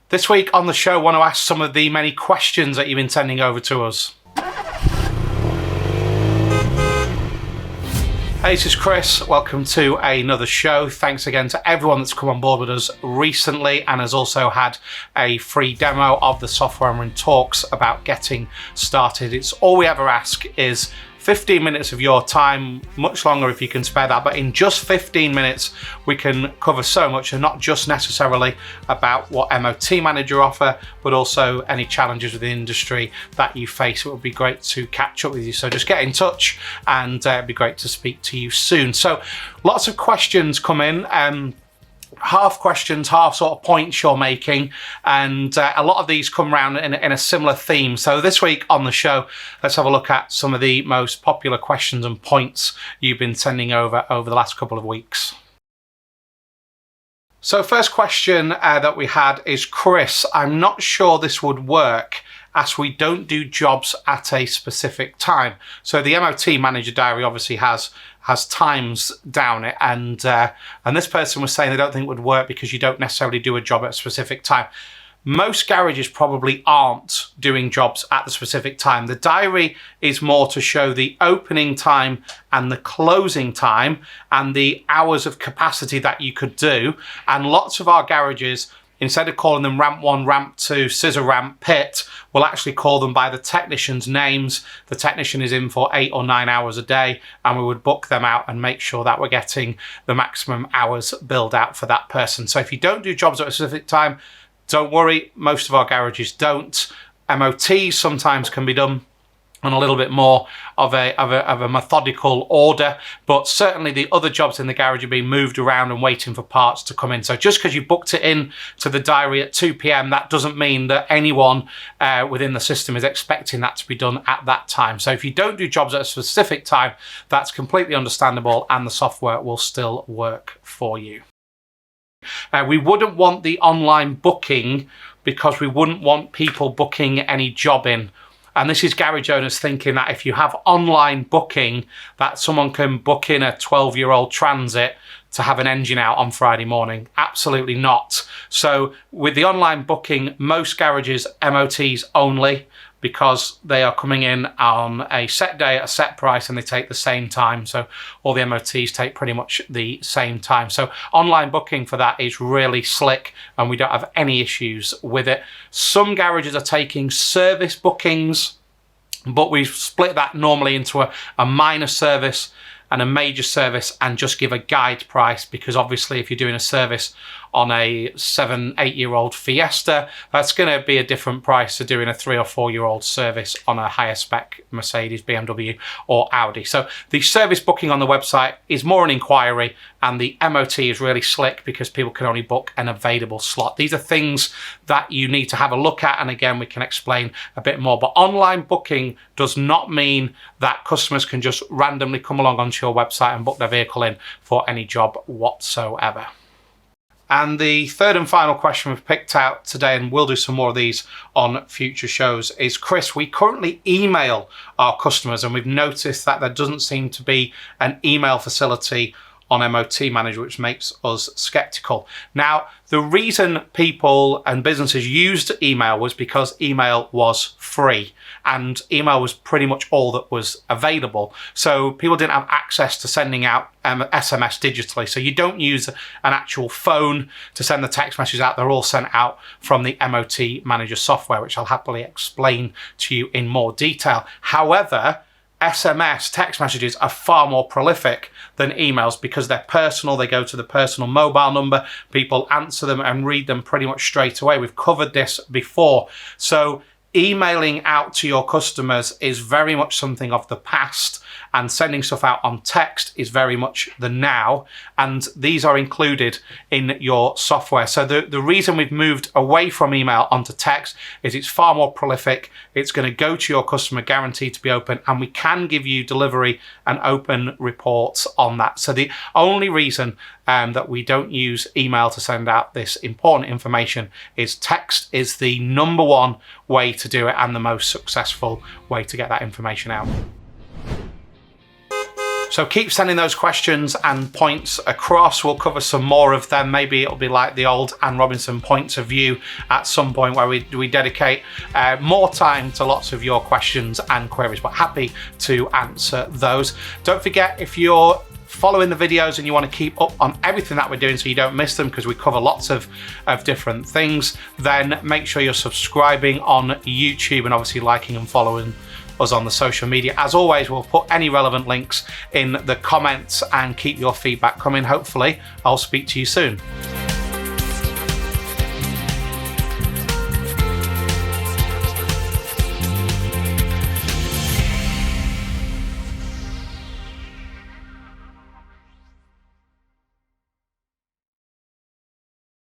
This week on the show, I want to ask some of the many questions that you've been sending over to us. Hey, this is Chris. Welcome to another show. Thanks again to everyone that's come on board with us recently and has also had a free demo of the software and we're in talks about getting started. It's all we ever ask is 15 minutes of your time, much longer if you can spare that, but in just 15 minutes we can cover so much, and not just necessarily about what MOT Manager offer, but also any challenges with the industry that you face. It would be great to catch up with you, so just get in touch and it'd be great to speak to you soon. So lots of questions come in. Half questions, half sort of points you're making, and a lot of these come around in a similar theme. So this week on the show, let's have a look at some of the most popular questions and points you've been sending over the last couple of weeks. So first question that we had is, Chris, I'm not sure this would work as we don't do jobs at a specific time. So the MOT Manager diary obviously has times down it, and this person was saying they don't think it would work because you don't necessarily do a job at a specific time. Most garages probably aren't doing jobs at the specific time. The diary is more to show the opening time and the closing time and the hours of capacity that you could do. And lots of our garages, instead of calling them ramp 1, ramp 2, scissor ramp, pit, we'll actually call them by the technician's names. The technician is in for 8 or 9 hours a day, and we would book them out and make sure that we're getting the maximum hours billed out for that person. So if you don't do jobs at a specific time, don't worry, most of our garages don't. MOTs sometimes can be done on a little bit more of a methodical order, but certainly the other jobs in the garage are being moved around and waiting for parts to come in. So just because you booked it in to the diary at 2 p.m, that doesn't mean that anyone within the system is expecting that to be done at that time. So if you don't do jobs at a specific time, that's completely understandable and the software will still work for you. We wouldn't want the online booking because we wouldn't want people booking any job in. And this is garage owners thinking that if you have online booking, that someone can book in a 12-year-old Transit to have an engine out on Friday morning. Absolutely not. So with the online booking, most garages, MOTs only, because they are coming in on a set day at a set price and they take the same time. So all the MOTs take pretty much the same time. So online booking for that is really slick and we don't have any issues with it. Some garages are taking service bookings, but we split that normally into a minor service and a major service and just give a guide price, because obviously if you're doing a service on a 7-8-year-old Fiesta, that's going to be a different price to doing a 3 or 4-year-old service on a higher spec Mercedes, BMW or Audi. So the service booking on the website is more an inquiry, and the MOT is really slick because people can only book an available slot. These are things that you need to have a look at, and again we can explain a bit more. But online booking does not mean that customers can just randomly come along onto your website and book their vehicle in for any job whatsoever. And the third and final question we've picked out today, and we'll do some more of these on future shows, is, Chris, we currently email our customers and we've noticed that there doesn't seem to be an email facility on MOT Manager, which makes us skeptical. Now, the reason people and businesses used email was because email was free and email was pretty much all that was available. So people didn't have access to sending out SMS digitally. So you don't use an actual phone to send the text messages out. They're all sent out from the MOT Manager software, which I'll happily explain to you in more detail. However, SMS text messages are far more prolific than emails because they're personal. They go to the personal mobile number. People answer them and read them pretty much straight away. We've covered this before. So emailing out to your customers is very much something of the past, and sending stuff out on text is very much the now, and these are included in your software. So the reason we've moved away from email onto text is it's far more prolific, it's going to go to your customer guaranteed to be open, and we can give you delivery and open reports on that. So the only reason that we don't use email to send out this important information is text is the number one way to do it and the most successful way to get that information out. So keep sending those questions and points across. We'll cover some more of them. Maybe it'll be like the old Anne Robinson points of view at some point, where we dedicate more time to lots of your questions and queries, but happy to answer those. Don't forget, if you're following the videos and you want to keep up on everything that we're doing so you don't miss them, because we cover lots of different things, then make sure you're subscribing on YouTube and obviously liking and following us on the social media. As always, we'll put any relevant links in the comments, and keep your feedback coming. Hopefully I'll speak to you soon.